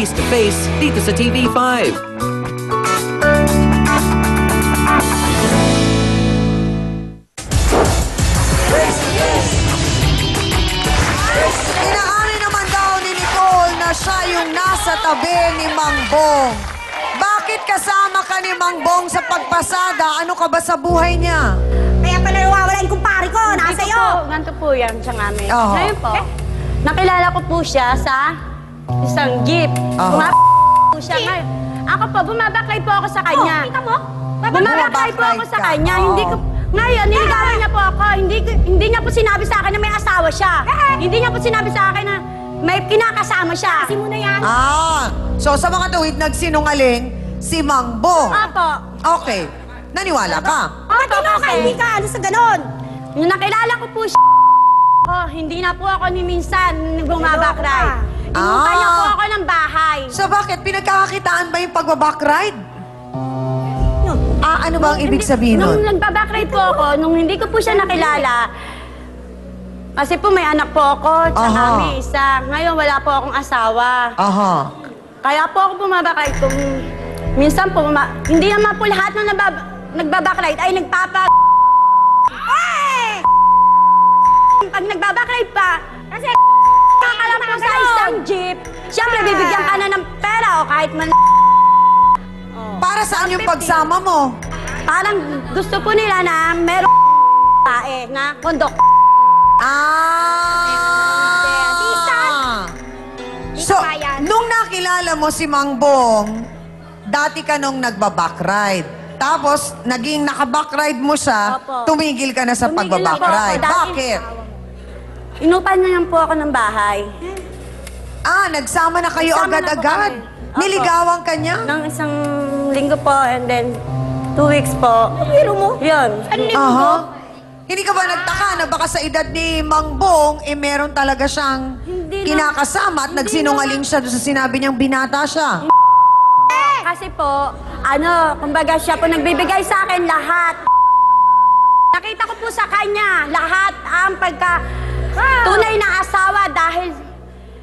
Face to Face dito sa TV5. Inaamin naman daw ni Nicole na siya yung nasa tabi ni Mang Bong. Bakit kasama ka ni Mang Bong sa pagpasada? Ano ka ba sa buhay niya? Kaya pala nawawala yung kumpare ko, nasa iyo. Ganito po yan siya namin. Oho. Ngayon po, nakilala ko po siya sa isang jeep. Oho. Po siya ngayon. Ako po, bumabaklay po ako sa kanya. Kita mo? Bumabaklay po ako sa kanya. Hindi ko, ngayon, niligawan niya po ako. Hindi niya po sinabi sa akin na may asawa siya. Hindi niya po sinabi sa akin na may kinakasama siya. Kasi mo na yan. So sa mga tuwid, nagsinungaling si Mang Bong. Opo. Okay. Naniwala ka? Matino ka, hindi ka, ano sa ganon? Nung nakilala ko po siya, hindi na po ako ni minsan bumabakride. Inupa niya po ako ng bahay. So bakit? Pinagkakakitaan ba yung pagbabakride? Ano ba ang ibig sabihin nun? Nung nagbabakride po ako, nung hindi ko po siya nakilala, kasi po may anak po ako, tsaka may isa. Ngayon wala po akong asawa. Kaya po ako bumabakride kung minsan po, hindi naman po lahat ng nagbabakride ay pag nagbabakride pa, kasi kakalam po sa isang jeep, siyempre bibigyan ka na ng pera o kahit man. Para saan yung pagsama mo? Parang gusto po nila na meron tae na kondok. So, nung nakilala mo si Mang Bong, dati ka nung nagbabakride. Tapos, naging nakabakride mo siya, Opo. tumigil ka na sa Tumigil na po pagbabakride. ako. Dati- Bakit? Inupan na lang po ako ng bahay. Nagsama na kayo Nagsama na po agad-agad. kami. Opo. Niligawan ka niya? Nang isang linggo po and then 2 weeks po. Pero mo? Yun. Hindi ka ba nagtaka na baka sa edad ni Mang Bong, meron talaga siyang Hindi kinakasama at nagsinungaling siya doon sa sinabi niyang binata siya? Kasi po, kumbaga siya po nagbibigay sa akin lahat. Nakita ko po sa kanya lahat ang tunay na asawa dahil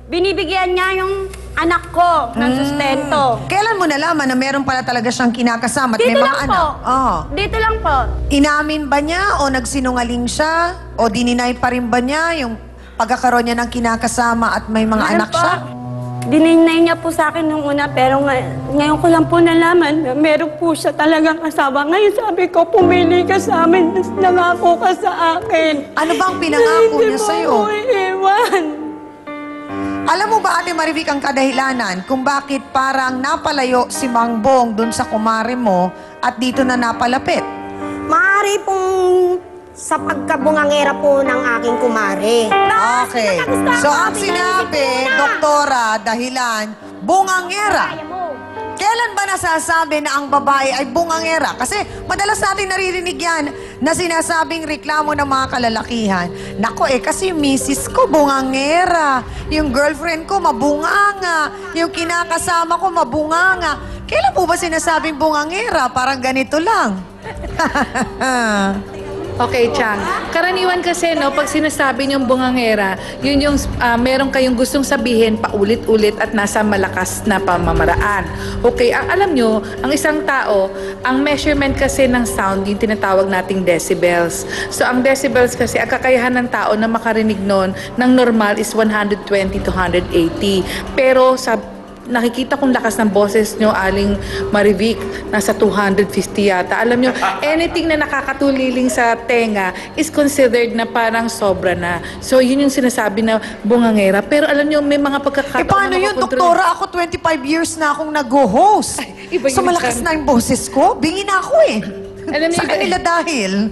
binibigyan niya yung anak ko ng sustento. Kailan mo nalaman na meron pala talaga siyang kinakasama at may Dito mga lang po. anak? Dito lang po. Inamin ba niya o nagsinungaling siya? O dininay pa rin ba niya yung pagkakaroon niya ng kinakasama at may mga anak siya? Dininay niya po sa akin nung una, pero ngayon ko lang po nalaman na meron po siya talagang asawa. Ngayon sabi ko, pumili ka sa amin, nangako ka sa akin. Ano bang pinangako niya sa'yo? Hindi mo ko iiwan. Alam mo ba, Ate Marivic, ang kadahilanan kung bakit parang napalayo si Mang Bong dun sa kumare mo at dito na napalapit? Maaari pong sa pagkabungangera po ng aking kumare. Okay. So, ang sinabi, doktora, dahilan, bungangera. Kailan ba nasasabi na ang babae ay bungangera? Kasi madalas natin naririnig yan na sinasabing reklamo ng mga kalalakihan. Nako kasi yung misis ko bungangera. Yung girlfriend ko mabunganga. Yung kinakasama ko mabunganga. Kailan po ba sinasabing bungangera? Parang ganito lang. Okay, Chang. Karaniwan kasi, no, pag sinasabi niyong bungangera, yun yung meron kayong gustong sabihin paulit-ulit at nasa malakas na pamamaraan. Okay, alam nyo, ang isang tao, ang measurement kasi ng sound, yung tinatawag nating decibels. So, ang decibels kasi, ang kakayahan ng tao na makarinig nun ng normal is 120 to 180. Pero sa nakikita kong lakas ng boses nyo, Aling Marivic, nasa 250 yata. Alam nyo, anything na nakakatuliling sa tenga is considered na parang sobra na. So, yun yung sinasabi na bungangera. Pero alam nyo, may mga pagkakataon Paano yun, doktora? Ako 25 years na akong nag-host. Iba So, yun, malakas Chan. na yung boses ko. Bingin ako Alam niyo, Sa kanila dahil.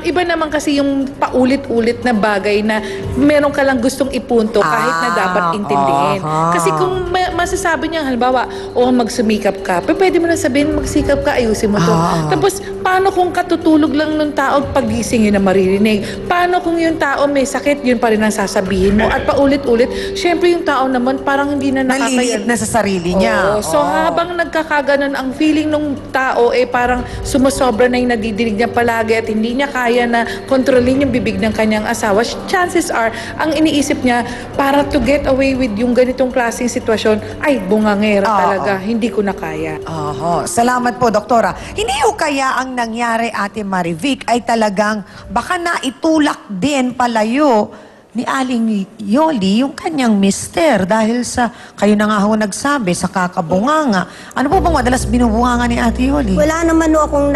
Iba naman kasi yung paulit-ulit na bagay na meron ka lang gustong ipunto kahit na dapat intindihin. Kasi kung masasabi niya, halimbawa, magsumikap ka, pwede mo na sabihin, magsikap ka, ayusin mo to. Tapos, paano kung katutulog lang ng tao, pagising yun na maririnig? Paano kung yung tao may sakit, yun pa rin ang sasabihin mo? At paulit-ulit, syempre yung tao naman parang hindi na Naliliit na sa sarili niya. So habang nagkakaganon ang feeling ng tao, parang sumusobra na yung nadidinig niya palagi at hindi niya kaya na kontrolin yung bibig ng kanyang asawa, chances are, ang iniisip niya, para to get away with yung ganitong klaseng sitwasyon, ay, bungangera Oo. talaga, hindi ko na kaya. Oho. Salamat po, Doktora. Hindi ho kaya ang nangyari, Ate Marivic, ay talagang baka naitulak din palayo ni Aling Yoli yung kanyang mister dahil sa, kayo na nga ho nagsabi, sa kakabunganga. Ano po bang madalas binubunganga ni Ate Yoli? Wala naman ho akong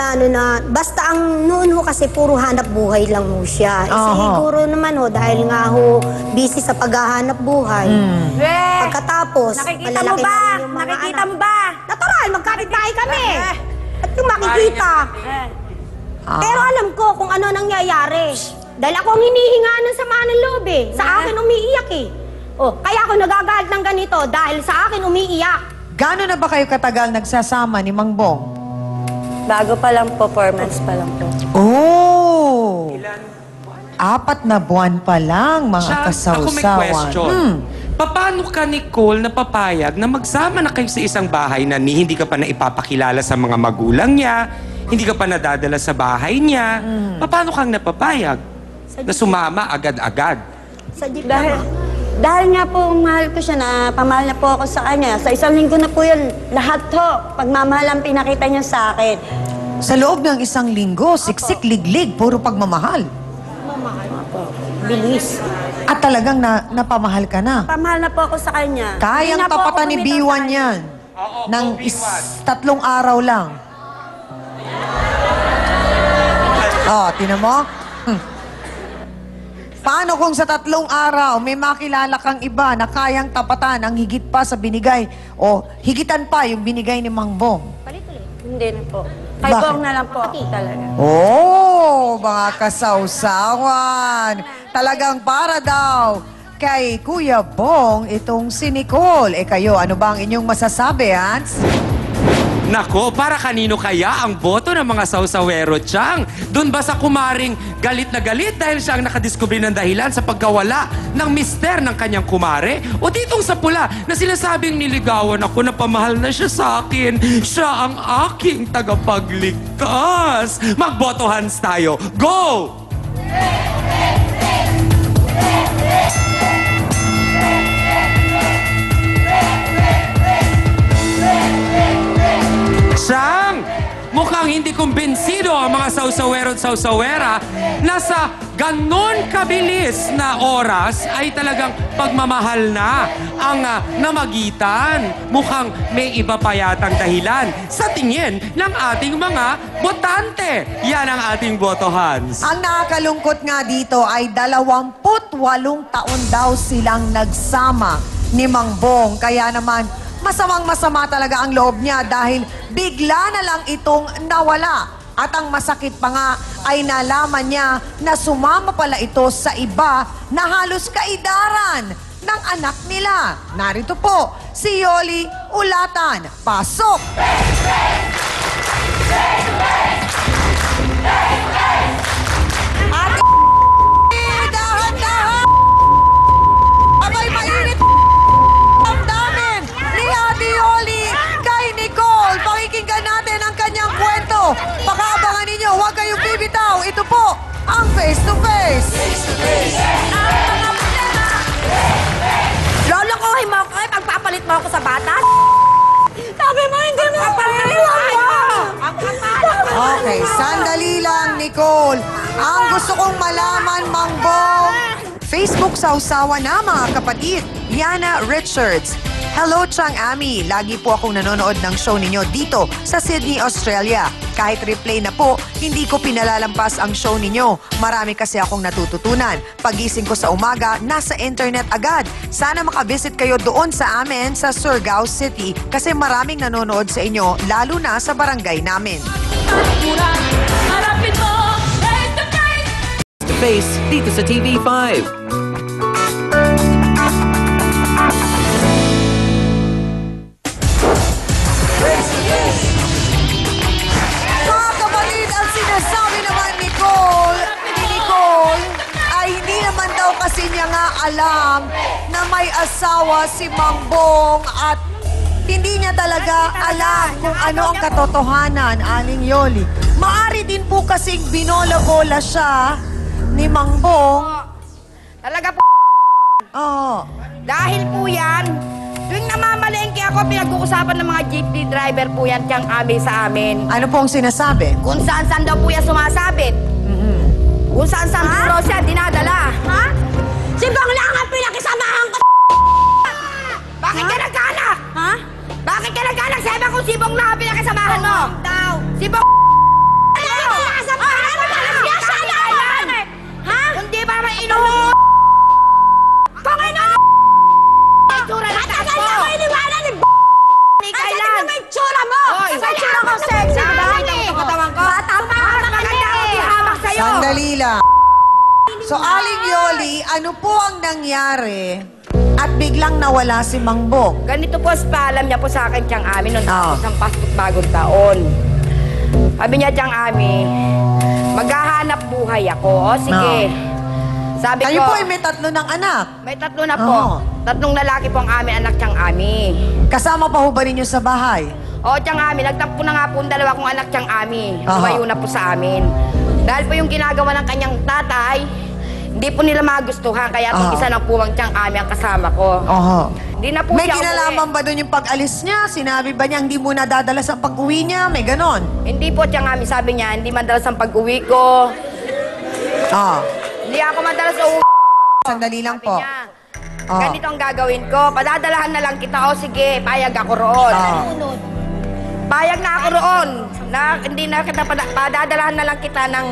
basta ang noon ho kasi puro hanap buhay lang ho siya. Aha. Siguro naman ho, dahil nga ho busy sa paghahanap buhay. Weh, Pagkatapos, nakikita mo malalaki ba? na rin yung mga Nakikita anak. mo ba? Natural, magkapit-bahay kami. At yung makikita. Pero alam ko kung ano nangyayari. Dahil ako ang hinihinga ng sama ng loob eh. Sa akin umiiyak eh. Oh, kaya ako nagagalit ng ganito dahil sa akin umiiyak. Gano'n na ba kayo katagal nagsasama ni Mang Bong? Bago pa lang po, 4 months pa lang po. Oh! 4 na buwan pa lang, mga Siya, ako may kasawsawan. question. Paano ka, Nicole, napapayag na magsama na kayo sa isang bahay na hindi ka pa na ipapakilala sa mga magulang niya, hindi ka pa nadadala sa bahay niya? Paano kang napapayag na sumama agad-agad? Sa jeep Dahil nga po, mahal ko siya na pamahal na po ako sa kanya. Sa isang linggo na po yun, lahat to, pagmamahal ang pinakita niya sa akin. Sa loob ng 1 linggo, siksik, liglig, puro pagmamahal. bilis. At talagang napamahal ka na. Pamahal na po ako sa kanya. Kayang Hindi na po ako tapatan ni kumita B1 sa- yan. Oo, Ng po, B1. 3 araw lang. Oh, tinan mo? Paano kung sa 3 araw may makilala kang iba na kayang tapatan ang higit pa sa binigay o higitan pa yung binigay ni Mang Bong? Hindi na po. Kay Bakit? Bong na lang po ako talaga. Oh, mga kasawsawan. Talagang para daw kay Kuya Bong itong si Nicole. Kayo, ano ba ang inyong masasabi, Hans? Nako, para kanino kaya ang boto ng mga sausawero, Chang? Doon ba sa kumaring galit na galit dahil siya ang nakadiskubre ng dahilan sa pagkawala ng mister ng kanyang kumare? O ditong sa pula na sinasabing niligawan ako na pamahal na siya sa akin? Siya ang aking tagapagligtas. Magboto Hans tayo. Go! Sang! Mukhang hindi kumbinsido ang mga sausawero at sausawera na sa ganon kabilis na oras ay talagang pagmamahal na ang namagitan. Mukhang may iba pa yatang dahilan sa tingin ng ating mga botante. Yan ang ating boto, Hans. Ang nakakalungkot nga dito ay 28 taon daw silang nagsama ni Mang Bong. Kaya naman, masamang-masama talaga ang loob niya dahil bigla na lang itong nawala. At ang masakit pa nga ay nalaman niya na sumama pala ito sa iba na halos kaidaran ng anak nila. Narito po, si Yoli Ulatan. Pasok! Ate, dahan-dahan! Abay, mainit damdamin ni Ate Yoli kay Nicole. Pakikinggan natin ang kanyang kwento. Pakaabangan ninyo, huwag kayong bibitaw. Ito po ang Face to Face. Lolokohin mo ako, pagpapalit mo ako sa bata? Sabi mo, hindi mo papalit mo! Okay, sandali lang, Nicole. Ang gusto kong malaman, Mang Bong, Facebook sausawa na, mga kapatid. Yana Richards. Hello, Chang Ami. Lagi po akong nanonood ng show ninyo dito sa Sydney, Australia. Kahit replay na po, hindi ko pinalalampas ang show ninyo. Marami kasi akong natututunan. Pagising ko sa umaga, nasa internet agad. Sana makavisit kayo doon sa amin sa Surigao City kasi maraming nanonood sa inyo, lalo na sa barangay namin. To face dito sa TV5. Mga kapatid, ang sinasabi naman ni Nicole, ay hindi naman daw kasi niya nga alam na may asawa si Mang Bong at hindi niya talaga alam kung ano ang katotohanan, Aling Yoli. Maari din po kasing binola-bola siya ni Mang Bong. Talaga po. Oo. Dahil po yan, tuwing namamalengke ako, pinag-uusapan ng mga jeepney driver po yan tiyang Ami sa amin. Ano po ang sinasabi? Kung saan-saan daw po yan sumasabit. Kung saan-saan puro siya dinadala. Ha? Si Bong lang ang pinakisamahan ko. Bakit ka nagkaanak? Ha? Bakit ka nagkaanak? Sabi kung si Bong lang ang pinakisamahan mo. Si Bong ha? Hindi ba may inuho? Panginoon! Itsura ng taas mo! At iniwanan ni Kailan? Ang itsura mo! Sa itsura ko, sexy, ba? Ang katawan ko. Bata pa ka maganda ako ihamak sa'yo. Sandali lang. So, Aling Yoli, ano po ang nangyari at biglang nawala si Mang Bong? Ganito po, paalam niya po sa akin tiyang Ami nung Ah. tapos ng Pasko't Bagong Taon. Sabi niya tiyang Ami, maghahanap buhay ako. O sige. Sabi Kayo ko, po ay may 3 ng anak. may 3 na po. Oo. 3 lalaki po ang amin anak tiyang Ami. Kasama pa ho ba ninyo sa bahay? O tiyang Ami, nagtampo na nga po ang 2 kong anak tiyang Ami. Aha. Lumayo na po sa amin. Dahil po yung ginagawa ng kanyang tatay, hindi po nila magustuhan. Kaya po Aha. isa ng puwang tiyang Ami ang kasama ko. Oho. Hindi na po May siya kinalaman ba doon yung pag-alis niya? Sinabi ba niya hindi mo nadadala sa pag-uwi niya? May ganon? Hindi po tiyang Ami, sabi niya, hindi madalas ang pag-uwi ko. Ah. Hindi ako madalas sa uwi. Sandali lang Sabi po. niya, Ah. ganito ang gagawin ko. Padadalahan na lang kita. O sige, payag ako roon. Ah. Payag na ako roon. Na, hindi na kita padadalahan na lang kita ng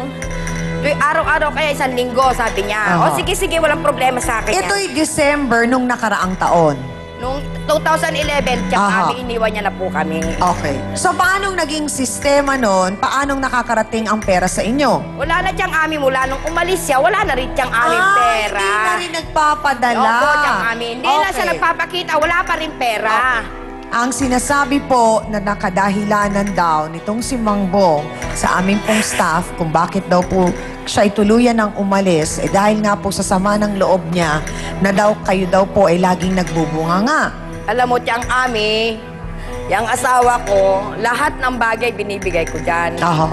araw-araw kaya 1 linggo, sabi niya. Aha. O sige, walang problema sa akin. yan. Ito'y December nung nakaraang taon. Nung 2011, tsaka Aha. kami, iniwan niya na po kami. Okay. So, paanong naging sistema nun? Paanong nakakarating ang pera sa inyo? Wala na tiyang Ami mula nung umalis siya, wala na rin tiyang aming pera. Hindi na rin nagpapadala. Opo, tiyang Ami. Hindi na siya Okay. nagpapakita, wala pa rin pera. Ang sinasabi po na nakadahilanan daw nitong si Mang Bong sa aming pong staff kung bakit daw po siya tuluyan ng umalis, dahil nga po sa sama ng loob niya na daw kayo daw po ay laging nagbubunganga. Alam mo, tiyang Ami, yung asawa ko, lahat ng bagay binibigay ko dyan. Aha.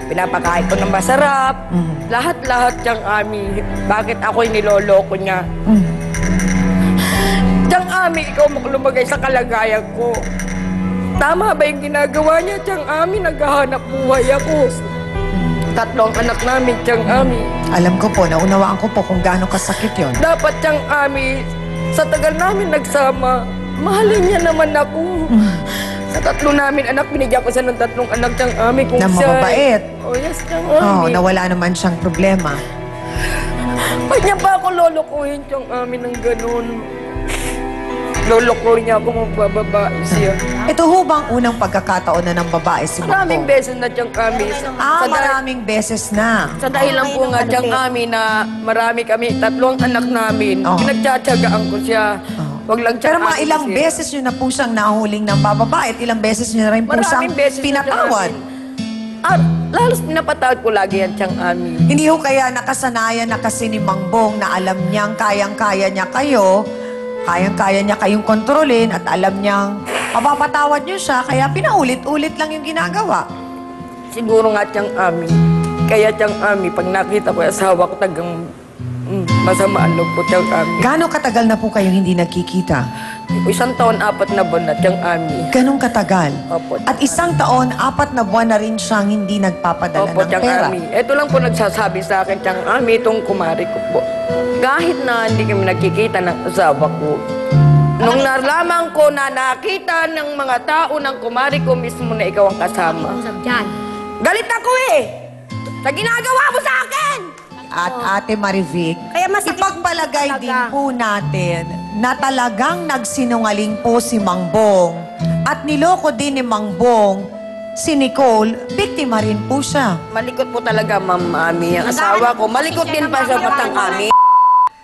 Pinapakain ko ng masarap. Lahat-lahat tiyang Ami. Bakit ako'y niloloko niya? Tiyang Ami, ikaw maglumagay sa kalagayan ko. Tama ba yung ginagawa niya, tiyang Ami? Naghahanap buhay ako. 3 anak namin, tiyang Ami. Alam ko po, naunawaan ko po kung gaano kasakit yon. Dapat tiyang Ami, sa tagal namin nagsama, mahalin niya naman ako. Sa 3 namin anak, binigyan ko siya ng 3 anak tiyang Ami. Kung Na siya- mababait. Oh, yes, tiyang Oh, Ami. nawala naman siyang problema. Ba't niya ba ako lolokohin tiyang Ami ng ganun? Lolokohin niya ako magbababae siya. Ito ho bang unang pagkakataon na ng babae si Mang Maraming Bong? beses na tiyang Ami. Maraming beses na. Sa dahilan po nga tiyang Ami na marami kami, 3 anak namin, Oh. pinagtsatsagaan ko siya. Wag lang Pero tiyang mga Ami ilang kasi- beses nyo na po siyang nahuling ng bababae at ilang beses nyo na rin po siyang Maraming beses na pinatawad. Lalos pinapatawad ko lagi yan tiyang Ami. Hindi ho kaya nakasanayan na kasi ni Mang Bong na alam niyang kayang-kaya niya kayo, kayang-kaya niya kayong kontrolin at alam niyang mapapatawad niyo siya, kaya pinaulit-ulit lang yung ginagawa. Siguro nga tiyang Ami. Kaya tiyang Ami, pag nakita ko yung asawa ko tagang masama ang loob ko tiyang Ami. Gaano katagal na po kayong hindi nagkikita? 1 taon, 4 na buwan na tiyang Ami. Ganong katagal? Opo. At 1 taon, 4 na buwan na rin siyang hindi nagpapadala Opo, ng tiyang pera. Ami. Ito lang po nagsasabi sa akin tiyang Ami, itong kumari ko po. Kahit na hindi kami nakikita ng asawa ko, nung nalaman ko na nakita ng mga tao ng kumari ko mismo na ikaw ang kasama. Galit ako eh! Sa ginagawa mo sa akin! At Ate Marivic, Kaya masakit ipagpalagay talaga. din po natin na talagang nagsinungaling po si Mang Bong at niloko din ni Mang Bong si Nicole, biktima rin po siya. Malikot po talaga, Ma'am Ami. Ang asawa ko, malikot din pa sa matang Ami.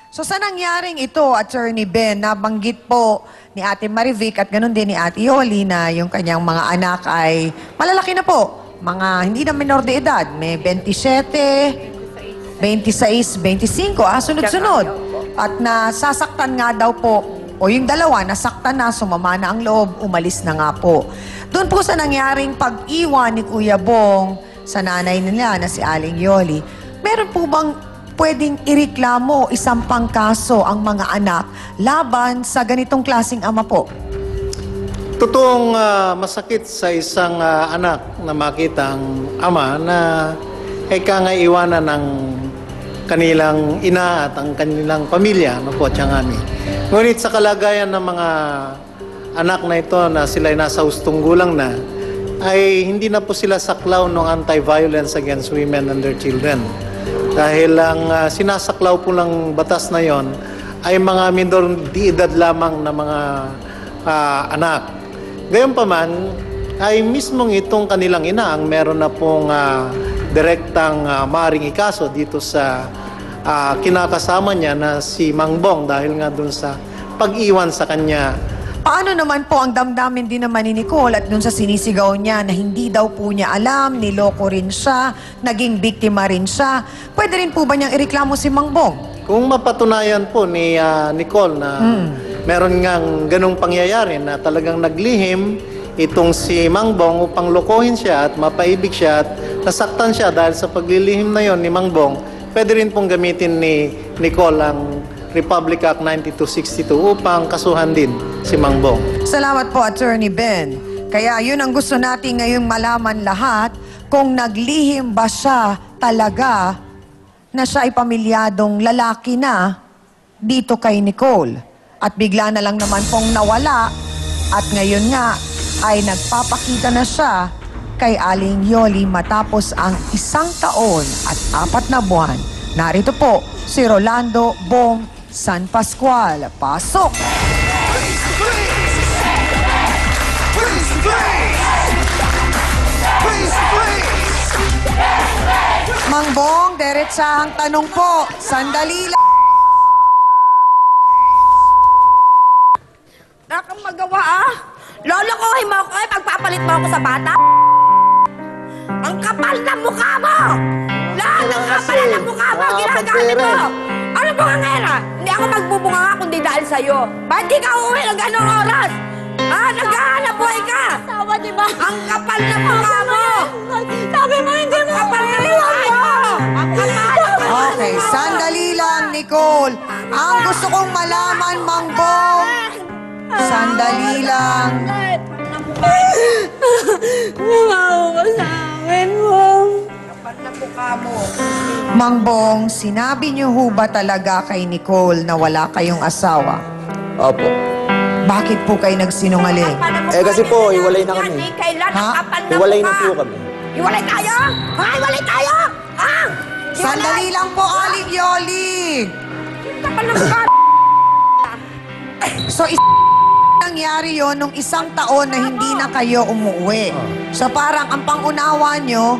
So sa nangyaring ito, Attorney Ben, nabanggit po ni Ate Marivic at ganun din ni Ate Yoli na yung kanyang mga anak ay malalaki na po. Mga hindi na menor de edad. May 27, 26, 25, sunod-sunod. At nasasaktan nga daw po, o yung dalawa, nasaktan na, sumama na ang loob, umalis na nga po. Doon po sa nangyaring pag-iwan ni Kuya Bong sa nanay nila na si Aling Yoli, meron po bang pwedeng ireklamo, isampang kaso ang mga anak laban sa ganitong klaseng ama po? Totoong masakit sa isang anak na makita ang ama na kangaiwanan ng kanilang ina at ang kanilang pamilya, no po, tiyangani. Ngunit sa kalagayan ng mga anak na ito na sila ay nasa hustong gulang na, ay hindi na po sila saklaw ng anti-violence against women and their children. Dahil ang sinasaklaw po ng batas na yon ay mga minor de edad lamang na mga anak. Gayunpaman, ay mismong itong kanilang ina ang meron na pong direktang maaring ikaso dito sa kinakasama niya na si Mang Bong dahil nga dun sa pag-iwan sa kanya. Paano naman po ang damdamin din naman ni Nicole at dun sa sinisigaw niya na hindi daw po niya alam, niloko rin siya, naging biktima rin siya. Pwede rin po ba niyang ireklamo si Mang Bong? Kung mapatunayan po ni Nicole na meron ngang ganong pangyayari na talagang naglihim itong si Mang Bong upang lokohin siya at mapaibig siya at nasaktan siya dahil sa paglilihim na yon ni Mang Bong, pwede rin pong gamitin ni Nicole ang Republic Act 9262 upang kasuhan din si Mang Bong. Salamat po, Attorney Ben. Kaya yun ang gusto natin ngayong malaman lahat, kung naglihim ba siya talaga na siya ay pamilyadong lalaki na dito kay Nicole. At bigla na lang naman pong nawala at ngayon nga ay nagpapakita na siya kay Aling Yoli matapos ang 1 taon at 4 na buwan. Narito po si Rolando Bong San Pascual. Pasok! Mang Bong, diretsahang tanong po. Sandali lang. Wala kang magawa, Lolokohin mo ako, pagpapalit mo ako sa bata. Ang kapal ng mukha mo! Lahat ng kapal ng mukha mo, ginagamit mo! Ano bungangera? Hindi ako magbubunga kundi dahil sa'yo. Ba't di ka uuwi ng ganong oras? Naghahanap buhay ka! Asawa, di ba? Ang kapal ng mukha mo! Sabi mo, hindi mo Kapal ng mukha mo! Ang kapal! Okay, sandali lang, Nicole. Ang gusto kong malaman, Mang Bong. Sandali lang. Lumawa ka sa akin, Mom. Kapal ng mukha mo. Mang Bong, sinabi niyo ho ba talaga kay Nicole na wala kayong asawa? Opo. Bakit po kayo nagsinungaling? Kasi po, hiwalay na kami. Kailan ang Ha? kapal ng Hiwalay na mukha? po kami. Hiwalay tayo? Hiwalay tayo? Sandali lang po, Aling Yoli. Kapal ng mukha. So, nangyari yon nung 1 taon na hindi na kayo umuwi. So, parang ang pangunawa nyo,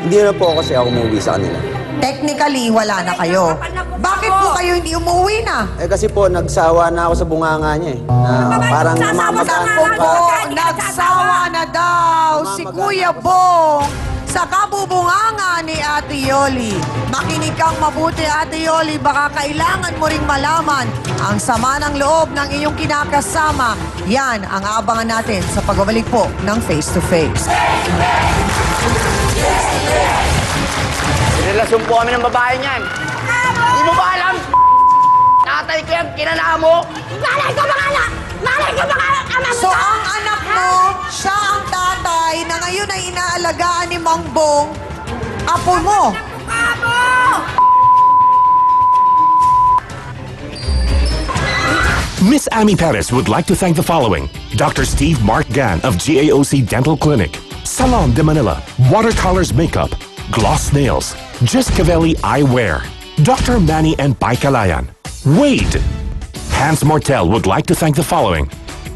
Hindi na po kasi ako umuwi sa kanila. technically, wala na kayo. Bakit po kayo hindi umuwi na? Kasi po, nagsawa na ako sa bunganga niya eh. Na parang mamagaan Naku po, pa. nagsawa na daw si Kuya Bong sa kabubunganga ni Ate Yoli. Makinig kang mabuti, Ate Yoli, baka kailangan mo ring malaman ang sama ng loob ng iyong kinakasama. Yan ang aabangan natin sa pagbabalik po ng Face to Face. Relasyon po kami ng babae niyan. Hindi mo ba alam? Tatay ko yan, kinana mo. Malay ko mga anak! Malay ko mga ama mo! So ang anak mo, siya ang tatay na ngayon ay inaalagaan ni Mang Bong, apo mo. Mukha mo! Miss Amy Perez would like to thank the following: Dr. Steve Mark Gan of GAOC Dental Clinic, Salon de Manila, Watercolors Makeup, Gloss Nails, Giscavelli Eyewear, Dr. Manny and Pai Kalayan, Wade. Hans Mortel would like to thank the following: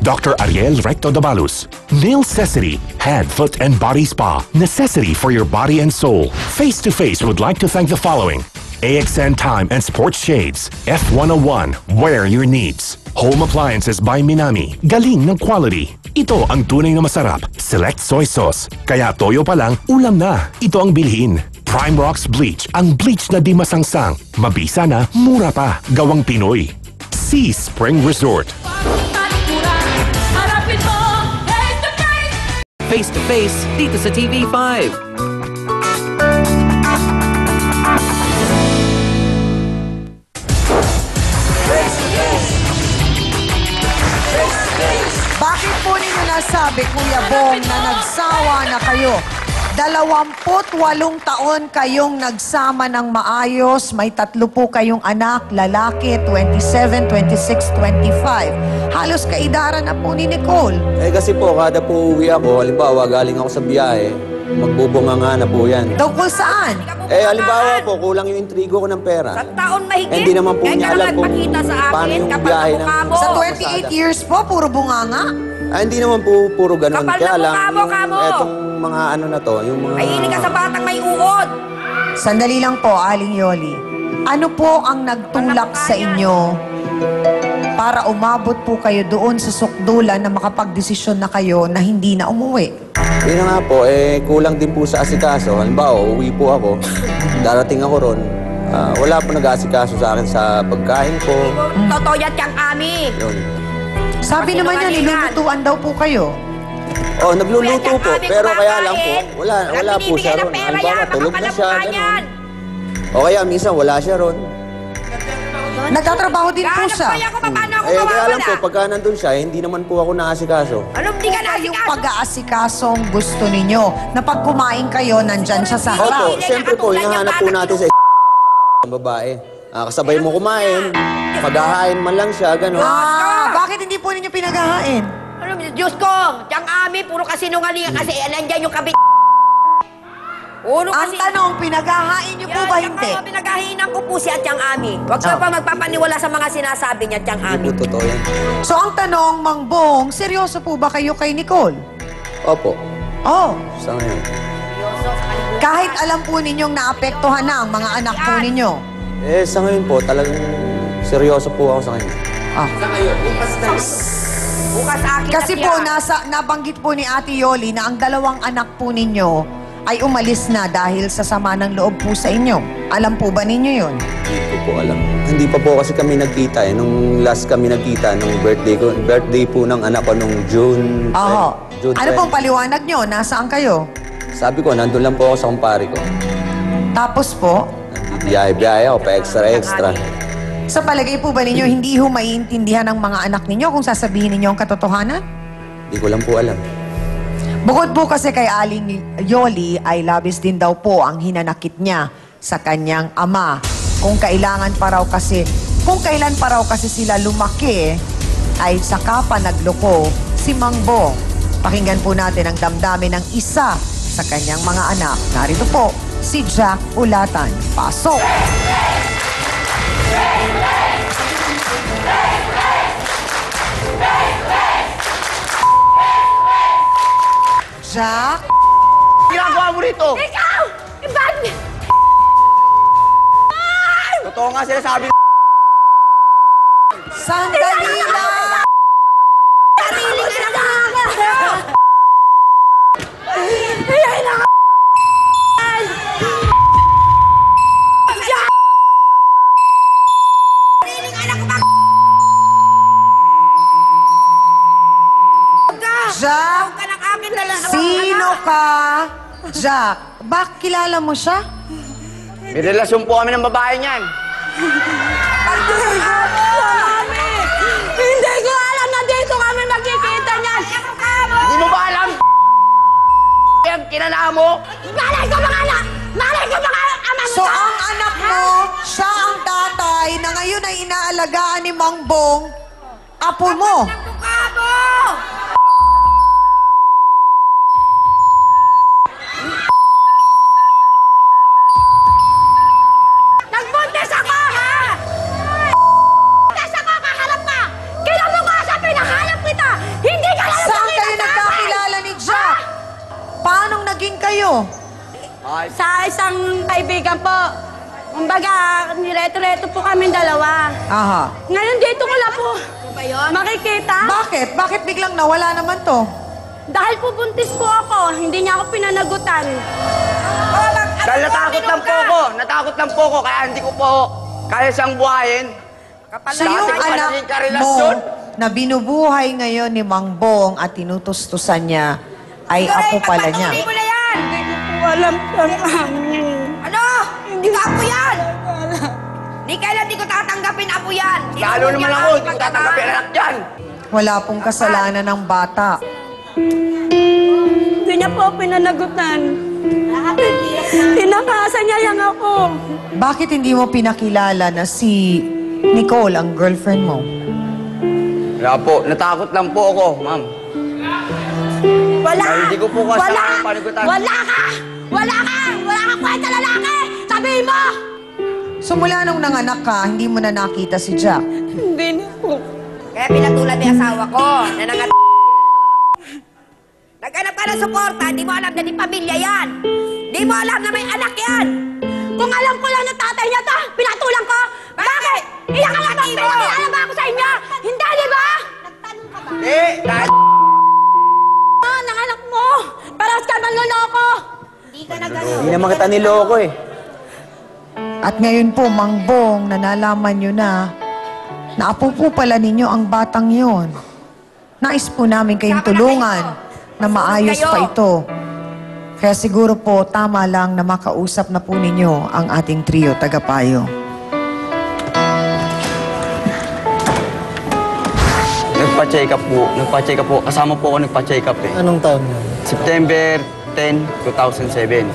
Dr. Ariel Recto Dabalus, Nail Necessity, Head, Foot and Body Spa, necessity for your body and soul. Face to Face would like to thank the following: AXN Time and Sports Shades, F101, wear your needs. Home Appliances by Minami, galing ng quality. Ito ang tunay na masarap. Select soy sauce. Kaya toyo pa lang, ulam na. Ito ang bilhin. Prime Rocks Bleach, ang bleach na di masangsang. Mabisa na, mura pa. Gawang Pinoy. Sea Spring Resort. Face to Face dito sa TV5. Bakit po ninyo sinasabi, Kuya Bong, na nagsawa na kayo? 28 taon kayong nagsama ng maayos. May 3 po kayong anak, lalaki, 27, 26, 25. Halos kaidaran na po ni Nicole. Eh kasi po, kada po uwi ako, halimbawa galing ako sa biyahe, magbubunganga na po yan. Tungkol saan? Eh halimbawa po, kulang yung intrigo ko ng pera. Sa taon mahigit. Eh, hindi naman po Kaya niya ka alam kung nagpakita sa paano akin yung kapag biyahe namukha mo. Sa 28 years po, puro bunganga? Ah, hindi naman po puro ganun. Kapal na Kaya lang, mukha mo, kamo. etong mga ano na to, yung mga... Mahilig ka sa batang may uod. Sandali lang po, Aling Yoli. Ano po ang nagtulak sa inyo para umabot po kayo doon sa sukdulan na makapagdesisyon na kayo na hindi na umuwi? Yun na nga po, eh, kulang din po sa asikaso. Halimbawa, uwi po ako, darating ako ron, wala po nag-aasikaso sa akin sa pagkain ko. Totoo yan kang ami. Yun. Sabi naman niya, nilulutuan daw po kayo. Oh, nagluluto po, Kuya, pero kaya lang po, kumakain. wala po siya ron. Nagbibigay ng pera Halimbawa, yan, tulog na siya, makapal ang mukha gano'n. O kaya minsan wala siya ron. Nagtatrabaho din po Gaano siya. kaya ko paano ako Eh, kaya lang mawawala? po, pagka nandun siya, hindi naman po ako naasikaso. Ano, hindi ka Yung nasikaso? pag-aasikasong gusto ninyo na pag kumain kayo, nandyan siya sa Opo, harap. siyempre po, hinahanap po natin sa ang babae. Kasabay mo kumain, paghahain man lang siya, gano'n. Bakit hindi po ninyo pinaghahain? Ano, Diyos ko, tiyang ami, puro kasinungalingan kasi nandyan yung kabit. Puro Ang tanong, pinaghahain niyo po ba hindi? Pinaghahinan ko po si Atyang Ami. Huwag ka pa magpapaniwala sa mga sinasabi niya, Atyang Ami. Hindi po totoo yan. So ang tanong, Mang Bong, seryoso po ba kayo kay Nicole? Opo, Oh, sa ngayon. kahit alam po ninyong naapektuhan na ang mga anak po ninyo. Eh, sa ngayon po, talagang seryoso po ako sa kanya. Bukas sa akin Kasi at po, yan. nabanggit po ni Ate Yoli na ang 2 anak po ninyo ay umalis na dahil sa sama ng loob po sa inyo. Alam po ba ninyo yun? Hindi ko po alam. Hindi pa po kasi kami nagkita eh. Nung last kami nagkita, nung birthday ko, birthday po ng anak ko nung June. Oo. June Ano 20. pong paliwanag nyo? Nasaan kayo? Sabi ko, nandun lang po ako sa kumpare ko. Tapos po, Biyahe-biyahe ako, pa extra-extra. sa palagay po ba ninyo, hindi ho maiintindihan ng mga anak ninyo kung sasabihin ninyo ang katotohanan? Hindi ko lang po alam. Bukod po kasi kay Aling Yoli ay labis din daw po ang hinanakit niya sa kanyang ama. Kung kailan pa raw kasi sila lumaki ay saka pa nagloko si Mang Bong. Pakinggan po natin ang damdamin ng isa sa kanyang mga anak. Narito po si Jack Ulatan. Pasok! Jack? Ginagawa mo rito? Ikaw! Ibad! Totoo nga sila sabi. Sandali lang! Sariling anak! Ayan na! Jack? Ka ng akin na lang. Sino ka? Jack, kilala mo siya? May relasyon po kami ng babae niyan. Hindi ko alam na dito kami magkikita niyan! Hindi mo ba alam? Yung kinana mo? Malay ko mga anak! Malay ko mga ama mo! So ang anak mo, siya ang tatay na ngayon ay inaalagaan ni Mang Bong, apo mo. Mukha mo! Nagbuntis ako, ha? Buntis ako, kaharap ka! Kailan mo nga sa pinahanap kita? Hindi ka lang Saan kayo nagkakilala ni Jack? Paanong naging kayo? Sa isang kaibigan po. Kumbaga, nireto-reto po kami dalawa. Aha. Ngayon dito ko lang po makikita. Bakit? Bakit biglang nawala naman to? Dahil po buntis po ako, hindi niya ako pinanagutan. Dahil natakot lang po ako, kaya hindi ko po kaya siyang buhayin. So yung Dati anak naging karelasyon. mo na binubuhay ngayon ni Mang Bong at tinutustusan niya ay apo pala niya. Hindi ko na yan! Hindi ko po alam ang amin. Ano? Hindi ka apo yan! Di kailan di ko tatanggapin apo yan. Lalo naman ako, hindi ko tatanggapin anak yan. Wala pong kasalanan ng bata. Hindi niya po pinanagutan. Tinakasan niya lang ako. Bakit hindi mo pinakilala na si Nicole ang girlfriend mo? Wala po, natakot lang po ako, ma'am. Wala! Dahil hindi ko po kasama Wala! ang panagutan. Wala ka! Wala ka! Wala ka kwenta lalaki! Sabihin mo! So mula nung nanganak ka, hindi mo na nakita si Jack. Hindi na po. Kaya pinatulad yung asawa ko na naghanap ka ng suporta, di mo alam na di pamilya yan. Di mo alam na may anak yan. Kung alam ko lang na tatay niya to, pinatulang ko! Bakit? Iyak ka lang! Pinakilala ba ako sa inyo? Hindi, di ba? Hindi, dahil... Ng anak mo! Paras ka manloloko! Hindi naman kita niloko eh. At ngayon po, Mang Bong, nalalaman nyo na apo po pala ninyo ang batang yon. Nais po namin kayong tulungan na maayos pa ito. Kaya siguro po, tama lang na makausap na po ninyo ang ating trio tagapayo. Nagpa-check up po. Kasama po ako nagpa-check up eh. Anong taon yun? September 10, 2007.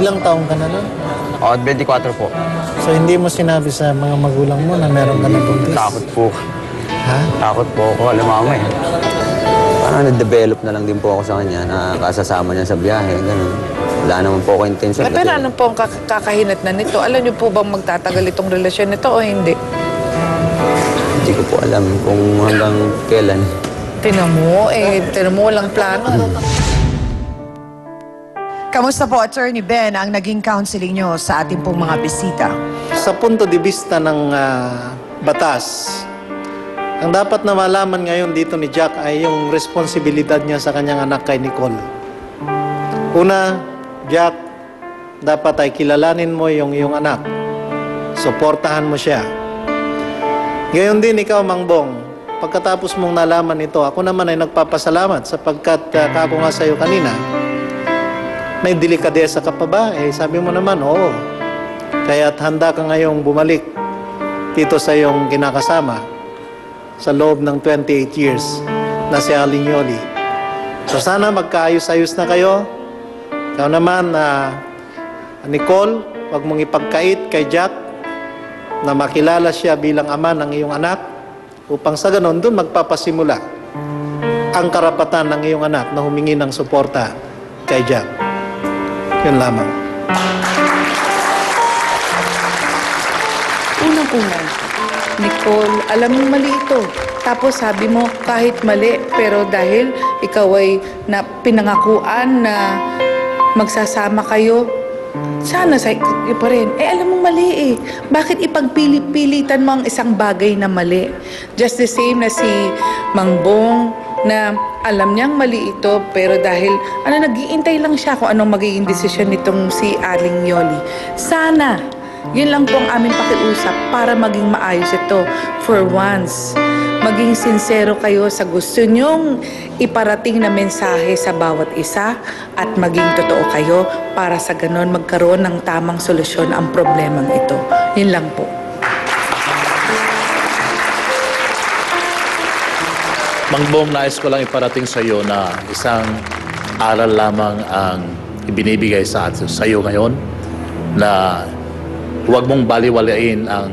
Ilang taon ka na lang? O, 24 po. So hindi mo sinabi sa mga magulang mo na meron ka na buntis? Takot po. Ha? Takot po ako, alam mama eh. Parang nag-develop na lang din po ako sa kanya na kasasama niya sa biyahe, ganun. Wala naman po ako intensyon. Pero ano po ang kakahinat na nito? Alam niyo po bang magtatagal itong relasyon nito o hindi? Hindi ko po alam kung hanggang kailan. Tinan mo, walang plano. Kamusta po, Attorney Ben, ang naging counseling nyo sa ating pong mga bisita? Sa punto de vista ng batas, ang dapat na malaman ngayon dito ni Jack ay yung responsibilidad niya sa kanyang anak kay Nicole. Una, Jack, dapat ay kilalanin mo yung iyong anak. Suportahan mo siya. Ngayon din ikaw, Mang Bong, pagkatapos mong nalaman ito, ako naman ay nagpapasalamat sapagkat kako nga sa'yo kanina, may delikadesa ka pa ba? Eh, sabi mo naman, oo. Kaya't handa ka ngayong bumalik dito sa iyong kinakasama sa loob ng 28 years na si Aling Yoli. So sana magkaayos-ayos na kayo. Ikaw naman, Nicole, huwag mong ipagkait kay Jack na makilala siya bilang ama ng iyong anak upang sa ganon doon magpapasimula ang karapatan ng iyong anak na humingi ng suporta kay Jack. Yun lamang. Unang-una, Nicole, alam mo mali ito. Tapos sabi mo, kahit mali, pero dahil ikaw ay pinangakuan na magsasama kayo, sana sa iyo pa rin. Eh, alam mo mali eh. Bakit ipagpili-pilitan mo ang isang bagay na mali? Just the same na si Mang Bong, na alam niyang mali ito, pero dahil nag-iintay lang siya kung anong magiging desisyon nitong si Aling Yoli. Sana, yun lang po ang aming pakiusap para maging maayos ito. For once, maging sincero kayo sa gusto niyong iparating na mensahe sa bawat isa at maging totoo kayo para sa ganon magkaroon ng tamang solusyon ang problemang ito. Yun lang po. Mang Bong, nais ko lang iparating sa iyo na isang aral lamang ang ibinibigay sa iyo ngayon na huwag mong baliwalain ang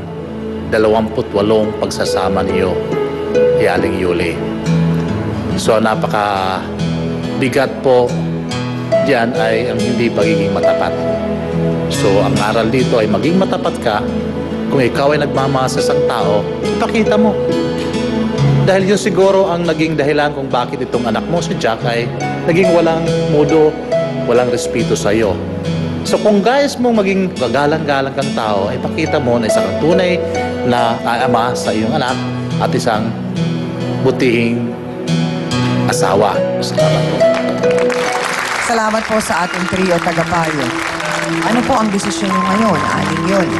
28 pagsasama niyo ni Aling Yoli. So napaka-bigat po diyan ay ang hindi pagiging matapat. So ang aral dito ay maging matapat ka. Kung ikaw ay nagmamahal sa isang tao, ipakita mo. Dahil yun siguro ang naging dahilan kung bakit itong anak mo, si Jack, ay naging walang mudo, walang respeto sa iyo. So kung guys mong maging gagalang-galang kang tao, ay pakita mo na isang tunay na ama sa iyong anak at isang butihing asawa. Salamat po. Salamat po sa ating trio tagapayo. Ano po ang desisyon nyo ngayon, Aling Yoli?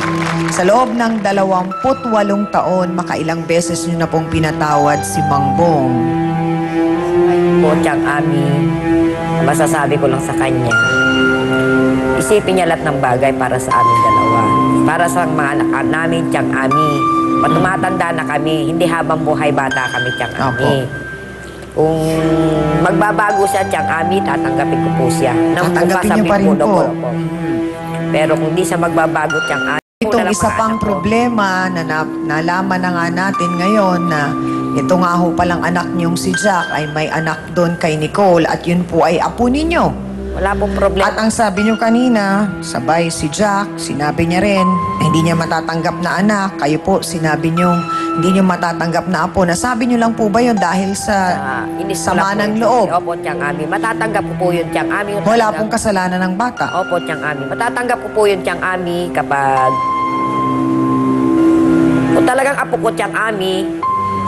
Sa loob ng 28 taon, makailang beses nyo na pong pinatawad si Mang Bong. Po, Tiyang Ami, masasabi ko lang sa kanya, isipin niya lahat ng bagay para sa amin dalawa. Para sa mga anak namin, Tiyang Ami. Tumatanda na kami, hindi habang buhay bata kami, Tiyang Ami. Kung magbabago siya tiyang Ami, tatanggapin ko po siya. Tatanggapin niyo pa rin po. Pero kung di siya magbabago tiyang Ami, Itong isa pang problema na nalaman na nga natin ngayon na ito nga ho palang anak niyong si Jack ay may anak doon kay Nicole at yun po ay apo ninyo. Wala pong problema. At ang sabi niyo kanina, sabay si Jack, sinabi niya rin na hindi niya matatanggap na anak. Kayo po, sinabi niyo hindi niyo matatanggap na apo. Nasabi niyo lang po ba yun dahil sa sama ng loob? Opo, tiyang Ami. Matatanggap ko po yun, tiyang Ami. Wala pong kasalanan ng bata? Opo, tiyang Ami. Matatanggap ko po yun, tiyang Ami, kapag kung talagang apo ko, tiyang Ami,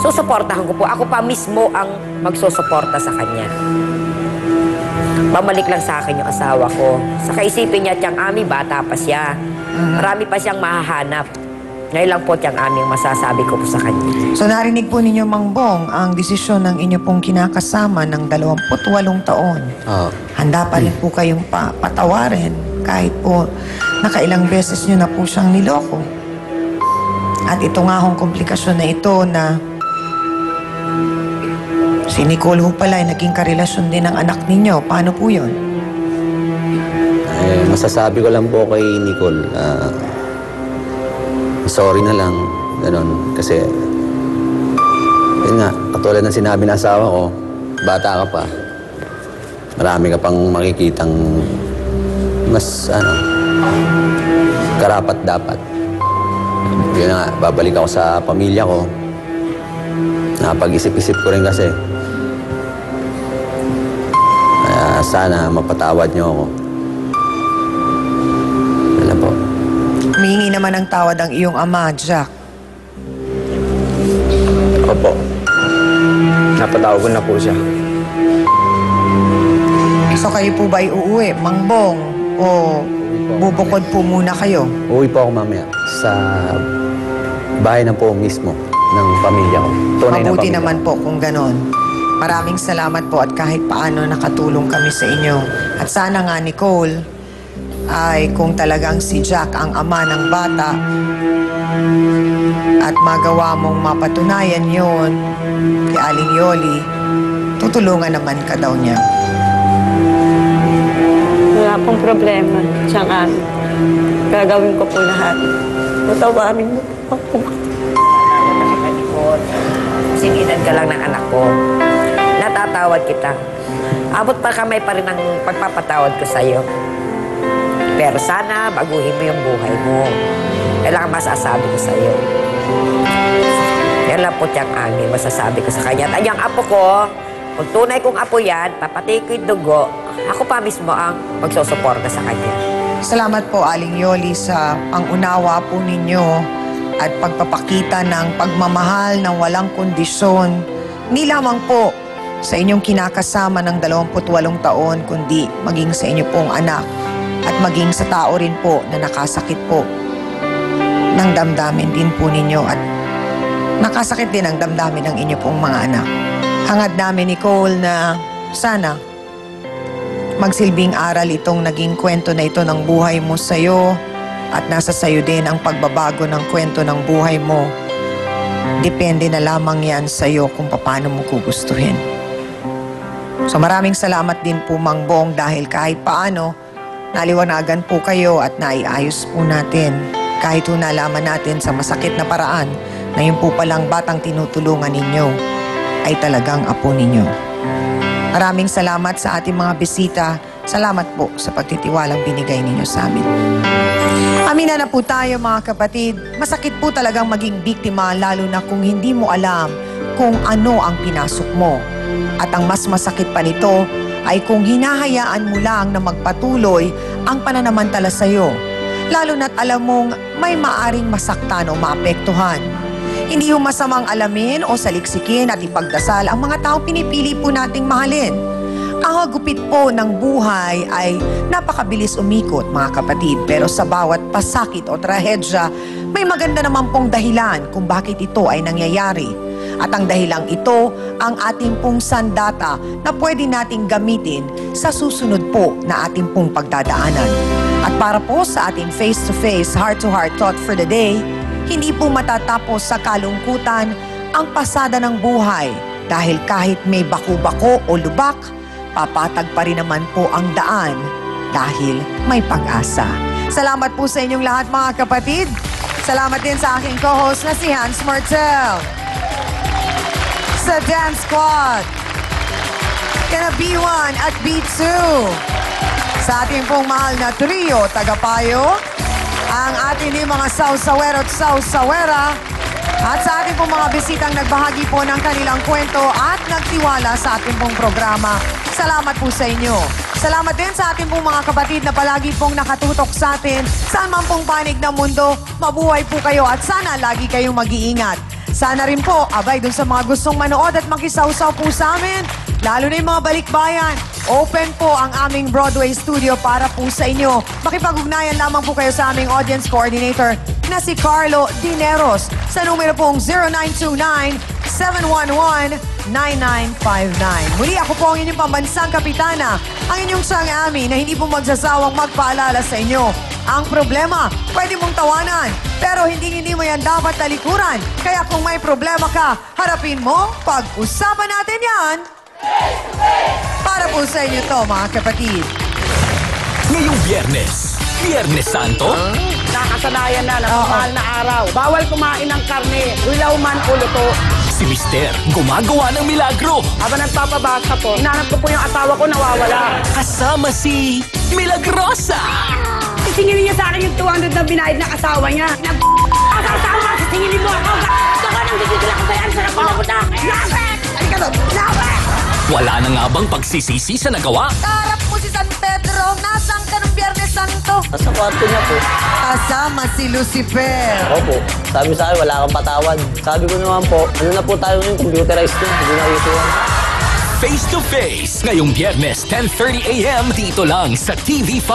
susuportahan ko po. Ako pa mismo ang magsusuporta sa kanya. Pamalik lang sa akin yung asawa ko. Sa kaisipin niya, tiyang Ami, bata pa siya. Marami pa siyang mahahanap. Ngayon lang po, tiyang Ami, ang masasabi ko po sa kanya. So narinig po ninyo, Mang Bong, ang desisyon ng inyo pong kinakasama ng 28 taon. Handa pa rin po kayong patawarin kahit po nakailang beses nyo na po siyang niloko. At ito nga hong komplikasyon na ito na si Nicole ho pala ay naging karelasyon din ng anak ninyo. Paano po yun? Masasabi ko lang po kay Nicole, sorry na lang, ganun. Kasi, yun nga, katulad ng sinabi ng asawa ko, bata ka pa, marami ka pang makikitang mas, karapat dapat. Yun nga, babalik ako sa pamilya ko. Napag-isip-isip ko rin kasi. Kaya sana mapatawad niyo ako. Wala po. Humingi naman ng tawad ang iyong ama, Jack. Opo. Napatawag ko na po siya. So kayo po ba ay uuwi, Mang Bong? O bubukod po muna kayo? Uwi po ako mamaya sa bahay na po mismo ng pamilya ko. Tunay na Mabuti pamilya. naman po kung ganon. Maraming salamat po at kahit paano nakatulong kami sa inyo. At sana nga, Nicole, ay kung talagang si Jack ang ama ng bata at magawa mong mapatunayan yon kay Aling Yoli, tutulungan naman ka daw niya. Wala pong problema. Siyang Ami. Gagawin ko po lahat. Patawarin mo po ako. Singinan ka lang ng anak ko. Natatawad kita. Abot pa kamay pa rin ang pagpapatawad ko sa'yo. Pero sana baguhin mo yung buhay mo. Kailangan masasabi ko sa'yo. Yan lang po tiyang Ami, masasabi ko sa kanya. At yung apo ko, kung tunay kong apo yan, papatay ko yung dugo, ako pa mismo ang magsusuporta sa kanya. Salamat po, Aling Yoli, sa pangunawa po ninyo at pagpapakita ng pagmamahal ng walang kondisyon. Hindi lamang po sa inyong kinakasama ng 28 taon, kundi maging sa inyo pong anak at maging sa tao rin po na nakasakit po ng damdamin din po ninyo at nakasakit din ang damdamin ng inyo pong mga anak. Hangad namin, Nicole, na sana magsilbing aral itong naging kwento na ito ng buhay mo sa'yo at nasa sa'yo din ang pagbabago ng kwento ng buhay mo. Depende na lamang yan sa'yo kung paano mo gugustuhin. So maraming salamat din po, Mang Bong, dahil kahit paano naliwanagan po kayo at naiayos po natin. Kahit po nalaman natin sa masakit na paraan na yung po palang batang tinutulungan ninyo ay talagang apo ninyo. Maraming salamat sa ating mga bisita. Salamat po sa pagtitiwalang binigay ninyo sa amin. Amina na po tayo, mga kapatid. Masakit po talagang maging biktima lalo na kung hindi mo alam kung ano ang pinasok mo. At ang mas masakit pa nito ay kung hinahayaan mo lang na magpatuloy ang pananamantala sa'yo. Lalo na't alam mong may maaring masaktan o maapektuhan. Hindi yung masamang alamin o saliksikin at ipagdasal ang mga taong pinipili po nating mahalin. Ang hagupit po ng buhay ay napakabilis umikot, mga kapatid. Pero sa bawat pasakit o trahedya, may maganda naman pong dahilan kung bakit ito ay nangyayari. At ang dahilang ito, ang ating pong sandata na pwede nating gamitin sa susunod po na ating pong pagdadaanan. At para po sa ating face-to-face, heart-to-heart thought for the day, hindi po matatapos sa kalungkutan ang pasada ng buhay dahil kahit may baku-bako o lubak, papatag pa rin naman po ang daan dahil may pag-asa. Salamat po sa inyong lahat mga kapatid. Salamat din sa aking co-host na si Hans Martel. Sa Dance Squad, kana B1 at B2. Sa ating pong mahal na trio, tagapayo, ang ating mga sausawero at sausawera, at sa ating pong mga bisitang nagbahagi po ng kanilang kwento at nagtiwala sa ating pong programa. Salamat po sa inyo. Salamat din sa ating pong mga kapatid na palagi pong nakatutok sa atin. Saan man pong panig ng mundo, mabuhay po kayo at sana lagi kayong mag-iingat. Sana rin po, abay dun sa mga gustong manood at makisawsaw po sa amin, lalo na yung mga balikbayan. Open po ang aming Broadway studio para po sa inyo. Makipag-ugnayan lamang po kayo sa aming audience coordinator na si Carlo Dineros sa numero pong 0929-711-9959. Muli ako po ang inyong pambansang kapitana, ang inyong Sang Ami na hindi po magsasawang magpaalala sa inyo. Ang problema, pwede mong tawanan, pero hindi mo yan dapat talikuran. Kaya kung may problema ka, harapin mo, pag-usapan natin yan. Para po sa inyo to, mga kapatid. Ngayong Biyernes Santo? Nakasanayan na, mahal na araw. Bawal kumain ng karne, wilaw man o luto. Si Mister gumagawa ng milagro. Habang nagpapabasa po, hinahanap ko po yung asawa ko nawawala. Kasama si Milagrosa. Sisingilin niya sa akin yung 200 na binayad ng asawa niya. Kasama, sisingilin mo ako. Saka nang gigigil ako sa yan, sarap ko na puta. Lapit! Halika doon, lapit! Wala na nga bang pagsisisi sa nagawa? Karap mo si San Pedro, nasaan ka ng Biyernes Santo? Nasa kwarto niya po. Kasama si Lucifer. Opo. Sabi sa akin, wala kang patawad. Sabi ko naman po, ano na po tayo ngayon, computerized na. Hindi na usual. Face to Face, ngayong Biyernes, 10:30 a.m. dito lang sa TV5.